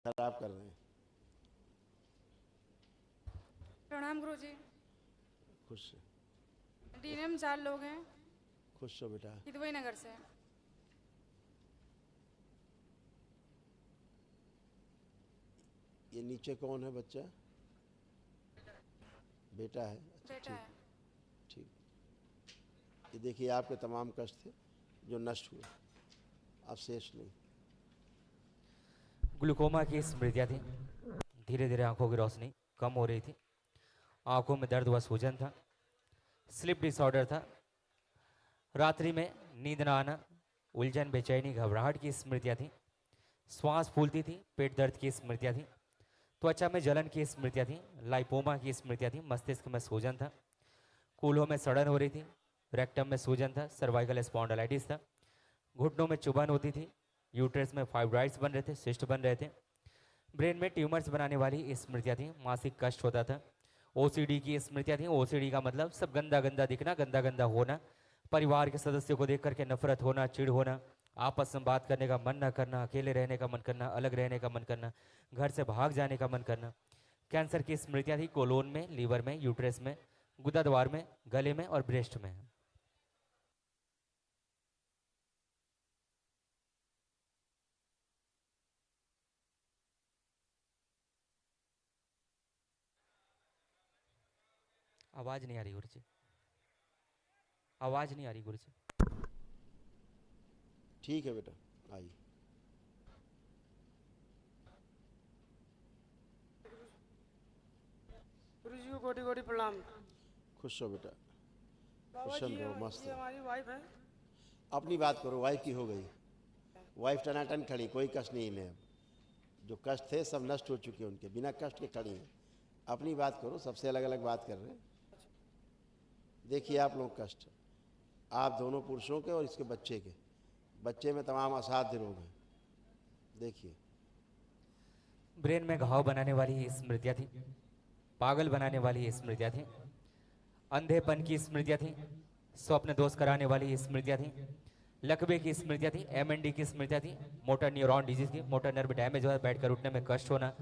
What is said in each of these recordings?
खराब कर रहे हैं। प्रणाम गुरुजी। खुश डीएनए में 4 लोग हैं, खुश हो बेटा। हिदवई नगर से। ये नीचे कौन है बच्चा? बेटा है। अच्छा बेटा ठीक है। ठीक। ये देखिए आपके तमाम कष्ट थे जो नष्ट हुए, अब शेष नहीं। ग्लूकोमा की स्मृतियाँ थी। धीरे धीरे आंखों की रोशनी कम हो रही थी। आंखों में दर्द व सूजन था। स्लीप डिसऑर्डर था। रात्रि में नींद न आना, उलझन, बेचैनी, घबराहट की स्मृतियाँ थी। श्वास फूलती थी। पेट दर्द की स्मृतियाँ थी। त्वचा में जलन की स्मृतियाँ थी। लाइपोमा की स्मृतियाँ थी। मस्तिष्क में सूजन था। कूल्हों में सड़न हो रही थी। रेक्टम में सूजन था। सर्वाइकल स्पॉन्डिलाइटिस था। घुटनों में चुभन होती थी। यूट्रस में फाइब्राइड्स बन रहे थे, सिस्ट बन रहे थे। ब्रेन में ट्यूमर्स बनाने वाली स्मृतियाँ थी। मासिक कष्ट होता था। ओसीडी की स्मृतियाँ थी। ओसीडी का मतलब सब गंदा गंदा दिखना, गंदा गंदा होना, परिवार के सदस्यों को देख करके नफरत होना, चिढ़ होना, आपस में बात करने का मन न करना, अकेले रहने का मन करना, अलग रहने का मन करना, घर से भाग जाने का मन करना। कैंसर की स्मृतियाँ थी। कोलोन में, लीवर में, यूट्रस में, गुदा द्वार में, गले में और ब्रेस्ट में। आवाज नहीं आ रही गुरु जी, आवाज नहीं आ रही गुरु जी। ठीक है बेटा, आइए। गुरु जी को कोटि कोटि प्रणाम। खुश हो बेटा, बाबा जी प्रसन्न रहो, मस्त ये रहो। हमारी वाइफ है। अपनी बात करो, वाइफ की हो गई। वाइफ टनाटन खड़ी, कोई कष्ट नहीं इन्हें। अब जो कष्ट थे सब नष्ट हो चुके हैं, उनके बिना कष्ट के खड़ी हैं। अपनी बात करो, सबसे अलग अलग बात कर रहे हैं। देखिए आप लोग कष्ट, आप दोनों पुरुषों के और इसके बच्चे के, बच्चे में तमाम असाध्य रोग हैं। देखिए ब्रेन में घाव बनाने वाली स्मृतियाँ थी। पागल बनाने वाली स्मृतियाँ थी। अंधेपन की स्मृतियाँ थी। स्वप्न दोष कराने वाली स्मृतियाँ थी। लकवे की स्मृतियाँ थी। एमएनडी की स्मृतियाँ थी। मोटर न्यूरॉन डिजीज की, मोटर नर्व डैमेज हुआ, बैठकर उठने में कष्ट होना,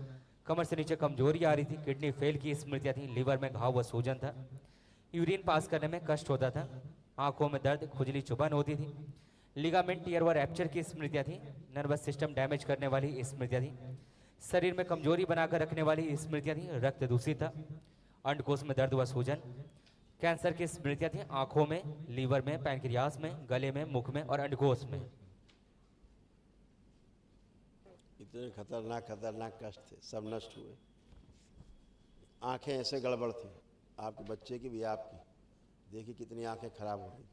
कमर से नीचे कमजोरी आ रही थी। किडनी फेल की स्मृतियाँ थी। लीवर में घाव व सूजन था। यूरिन पास करने में कष्ट होता था। आंखों में दर्द, खुजली, चुभन होती थी। लिगामेंट टियर व रैप्चर की स्मृतियाँ थी। नर्वस सिस्टम डैमेज करने वाली स्मृतियाँ थी। शरीर में कमजोरी बनाकर रखने वाली स्मृतियाँ थी। रक्त दूषित था। अंडकोश में दर्द व सूजन। कैंसर की स्मृतियाँ थी। आंखों में, लीवर में, पैंक्रियास में, गले में, मुख में और अंडकोश में। इतने खतरनाक खतरनाक कष्ट थे, सब नष्ट हुए। आंखें ऐसे गड़बड़ थी, आपके बच्चे की भी आपकी। देखिए कितनी आंखें खराब हो रही थी।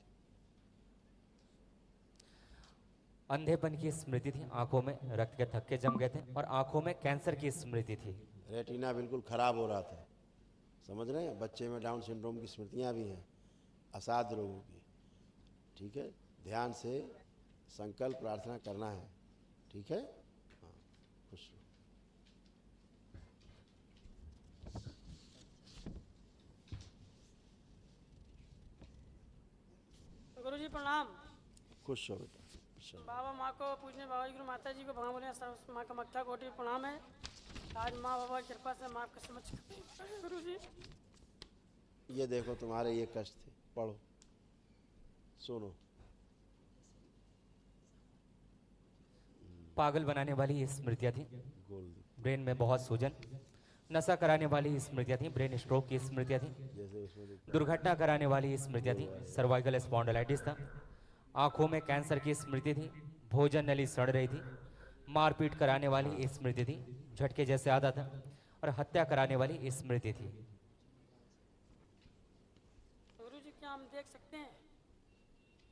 अंधेपन की स्मृति थी। आंखों में रक्त के थक्के जम गए थे और आंखों में कैंसर की स्मृति थी। रेटिना बिल्कुल ख़राब हो रहा था। समझ रहे हैं, बच्चे में डाउन सिंड्रोम की स्मृतियाँ भी हैं, असाध्य रोगों की। ठीक है, ध्यान से संकल्प प्रार्थना करना है। ठीक है, हाँ, खुश रहो। गुरु जी प्रणाम। खुश हो बेटा, चलो। बाबा माँ को पूजने, बाबा जी गुरु माता जी को भगवान बोले सर्व माँ का मत्था कोटि प्रणाम है। आज माँ बाबा की कृपा से माँ आपका समझ गुरु जी। ये देखो तुम्हारे ये कष्ट थे, पढ़ो, सुनो। पागल बनाने वाली स्मृतियाँ थी। गोल ब्रेन में बहुत सूजन। नशा कराने वाली स्मृतियाँ थी। ब्रेन स्ट्रोक की स्मृतियाँ थी। जैसे उसमें दिखता है। दुर्घटना कराने वाली स्मृतियाँ थी। सर्वाइकल स्पॉन्डिलाइटिस था। आंखों में कैंसर की स्मृति थी। भोजन नली सड़ रही थी। मारपीट कराने वाली स्मृति थी। झटके जैसे आता था और हत्या कराने वाली स्मृति थी। गुरु जी क्या हम देख सकते हैं?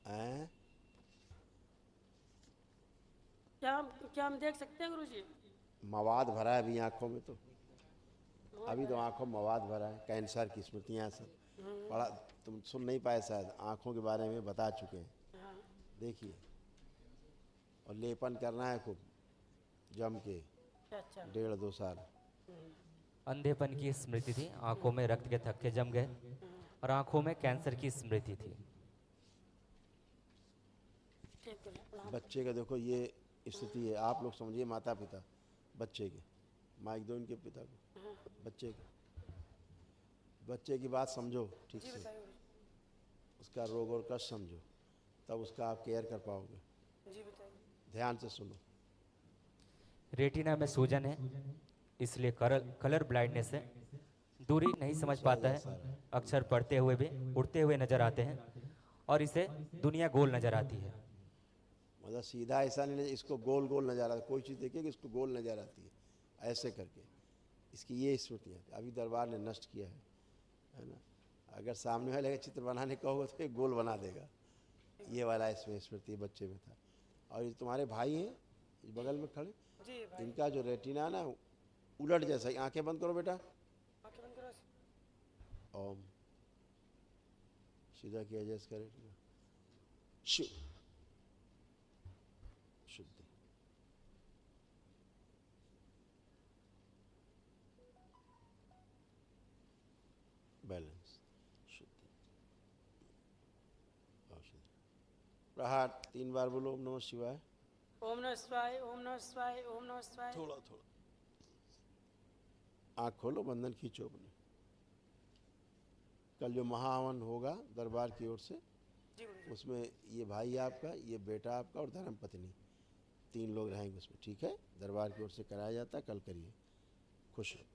हैं? क्या हम देख सकते हैं गुरु जी? मवाद भरा है अभी आंखों में, तो अभी तो आंखों में मवाद भरा है। कैंसर की स्मृतियाँ सब पढ़ा, तुम सुन नहीं पाए शायद, आंखों के बारे में बता चुके हैं। हाँ। देखिए, और लेपन करना है खूब जम के, अच्छा। 1.5-2 साल। अंधेपन की स्मृति थी। आंखों में रक्त के थक्के जम गए और आंखों में कैंसर की स्मृति थी। ठीक है प्रणाम। बच्चे का देखो ये स्थिति है, आप लोग समझिए माता पिता, बच्चे के माइक दो इनके पिता को। बच्चे की बात समझो ठीक जी से, बताइए गुरुजी। उसका रोग और कष्ट समझो, तब उसका आप केयर कर पाओगे। जी बताइए। ध्यान से सुनो। रेटिना में सूजन है, इसलिए कलर ब्लाइंडनेस है। दूरी नहीं समझ पाता है, अक्षर पढ़ते हुए भी उड़ते हुए नजर आते हैं और इसे दुनिया गोल नजर आती है। मतलब सीधा ऐसा नहीं, इसको गोल गोल नजर आता है। कोई चीज़ देखिए कि इसको गोल नजर आती है ऐसे करके, इसकी ये स्मृतियाँ अभी दरबार ने नष्ट किया है ना। अगर सामने वाले का चित्र बनाने कहोगे तो ये गोल बना देगा। ये वाला इसमें स्मृति बच्चे में था। और ये तुम्हारे भाई हैं इस बगल में खड़े, जी भाई। इनका जो रेटिना ना उलट जैसा ही। आंखें बंद करो बेटा। आंखें बंद करो। ओम, सीधा किया जाए इसका रेटिना। शिव शुद्धि। बैलेंस शुद्धि औषधि। प्रहार 3 बार बोलो ओम नमः शिवाय। ओम नमः शिवाय, ओम नमः शिवाय, ओम नमः शिवाय। थोड़ा थोड़ा आँख खोलो, बंधन खींचो अपने। कल जो महाहवन होगा दरबार की ओर से, जी गुरुजी। उसमें ये भाई आपका, ये बेटा आपका और धर्म पत्नी 3 लोग रहेंगे उसमें, ठीक है। दरबार की ओर से कराया जाता है, कल करिए। खुश रहो।